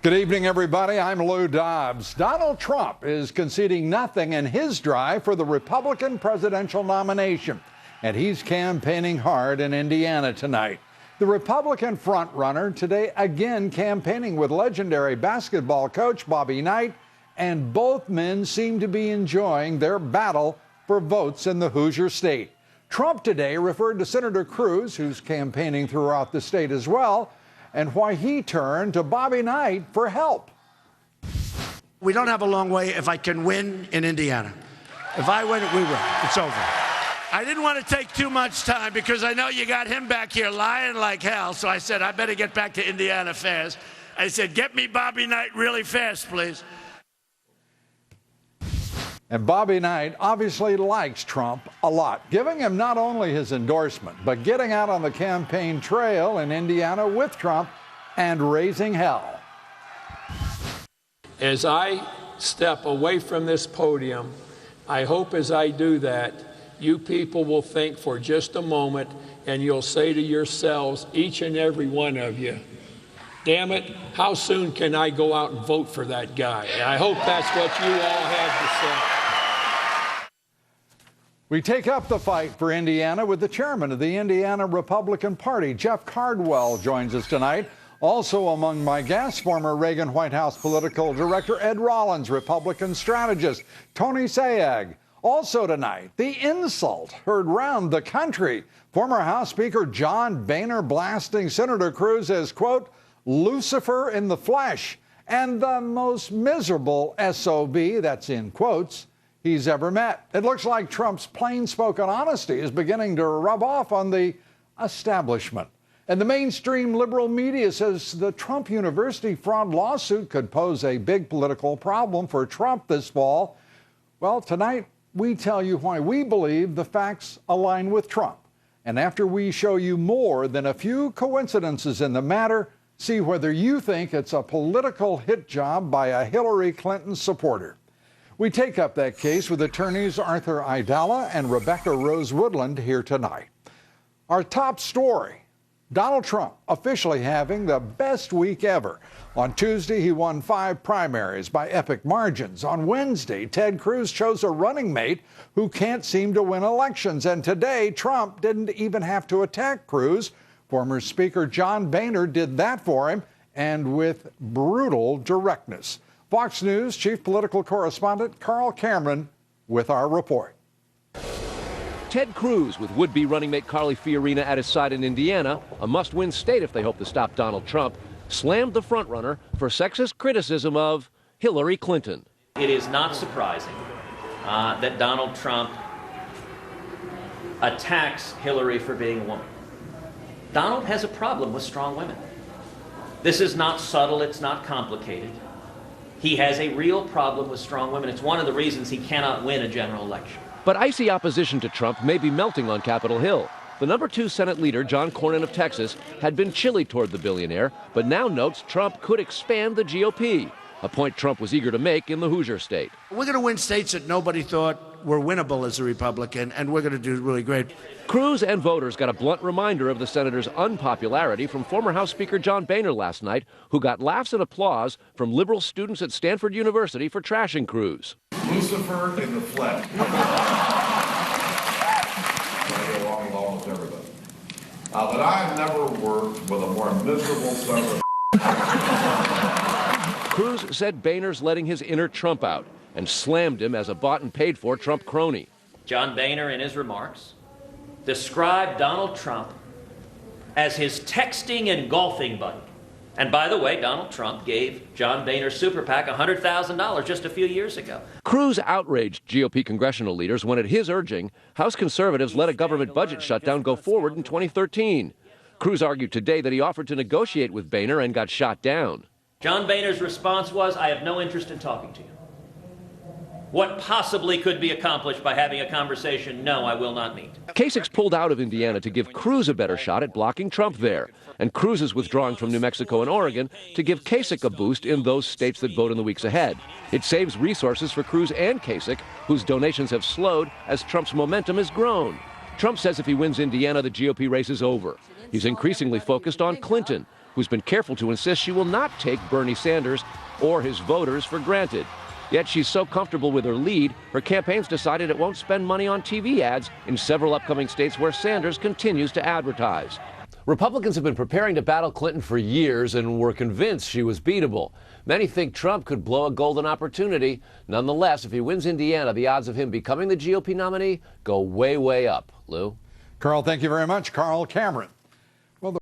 Good evening, everybody. I'm Lou Dobbs. Donald Trump is conceding nothing in his drive for the Republican presidential nomination, and he's campaigning hard in Indiana tonight. The Republican frontrunner today again campaigning with legendary basketball coach Bobby Knight, and both men seem to be enjoying their battle for votes in the Hoosier state. Trump today referred to Senator Cruz, who's campaigning throughout the state as well, and why he turned to Bobby Knight for help. We don't have a long way if I can win in Indiana. If I win, we win. It's over. I didn't want to take too much time because I know you got him back here lying like hell, so I said, I better get back to Indiana fast. I said, get me Bobby Knight really fast, please. And Bobby Knight obviously likes Trump a lot, giving him not only his endorsement, but getting out on the campaign trail in Indiana with Trump and raising hell. As I step away from this podium, I hope as I do that, you people will think for just a moment and you'll say to yourselves, each and every one of you, damn it, how soon can I go out and vote for that guy? And I hope that's what you all have to say. We take up the fight for Indiana with the chairman of the Indiana Republican Party, Jeff Cardwell, joins us tonight. Also among my guests, former Reagan White House political director Ed Rollins, Republican strategist Tony Sayegh. Also tonight, the insult heard round the country. Former House Speaker John Boehner blasting Senator Cruz as, quote, Lucifer in the flesh, and the most miserable SOB, that's in quotes, he's ever met. It looks like Trump's plain-spoken honesty is beginning to rub off on the establishment. And the mainstream liberal media says the Trump University fraud lawsuit could pose a big political problem for Trump this fall. Well, tonight we tell you why we believe the facts align with Trump. And after we show you more than a few coincidences in the matter, see whether you think it's a political hit job by a Hillary Clinton supporter. We take up that case with attorneys Arthur Aidala and Rebecca Rose Woodland here tonight. Our top story, Donald Trump officially having the best week ever. On Tuesday, he won 5 primaries by epic margins. On Wednesday, Ted Cruz chose a running mate who can't seem to win elections. And today, Trump didn't even have to attack Cruz. Former Speaker John Boehner did that for him, and with brutal directness. Fox News chief political correspondent Carl Cameron with our report. Ted Cruz with would-be running mate Carly Fiorina at his side in Indiana, a must-win state if they hope to stop Donald Trump, slammed the frontrunner for sexist criticism of Hillary Clinton. It is not surprising that Donald Trump attacks Hillary for being a woman. Donald has a problem with strong women. This is not subtle, it's not complicated. He has a real problem with strong women. It's one of the reasons he cannot win a general election. But icy opposition to Trump may be melting on Capitol Hill. The number 2 Senate leader, John Cornyn of Texas, had been chilly toward the billionaire, but now notes Trump could expand the GOP, a point Trump was eager to make in the Hoosier state. We're going to win states that nobody thought were winnable as a Republican, and we're going to do really great. Cruz and voters got a blunt reminder of the senator's unpopularity from former House Speaker John Boehner last night, who got laughs and applause from liberal students at Stanford University for trashing Cruz. Lucifer in the flesh. I get along with almost everybody. But I've never worked with a more miserable son of Cruz said Boehner's letting his inner Trump out and slammed him as a bought and paid for Trump crony. John Boehner, in his remarks, described Donald Trump as his texting and golfing buddy. And by the way, Donald Trump gave John Boehner's super PAC $100,000 just a few years ago. Cruz outraged GOP congressional leaders when, at his urging, House conservatives let a government budget shutdown go forward in 2013. Cruz argued today that he offered to negotiate with Boehner and got shot down. John Boehner's response was, I have no interest in talking to you. What possibly could be accomplished by having a conversation? No, I will not meet. Kasich's pulled out of Indiana to give Cruz a better shot at blocking Trump there. And Cruz is withdrawing from New Mexico and Oregon to give Kasich a boost in those states that vote in the weeks ahead. It saves resources for Cruz and Kasich, whose donations have slowed as Trump's momentum has grown. Trump says if he wins Indiana, the GOP race is over. He's increasingly focused on Clinton, who's been careful to insist she will not take Bernie Sanders or his voters for granted. Yet she's so comfortable with her lead, her campaign's decided it won't spend money on TV ads in several upcoming states where Sanders continues to advertise. Republicans have been preparing to battle Clinton for years and were convinced she was beatable. Many think Trump could blow a golden opportunity. Nonetheless, if he wins Indiana, the odds of him becoming the GOP nominee go way, way up. Lou? Carl, thank you very much. Carl Cameron.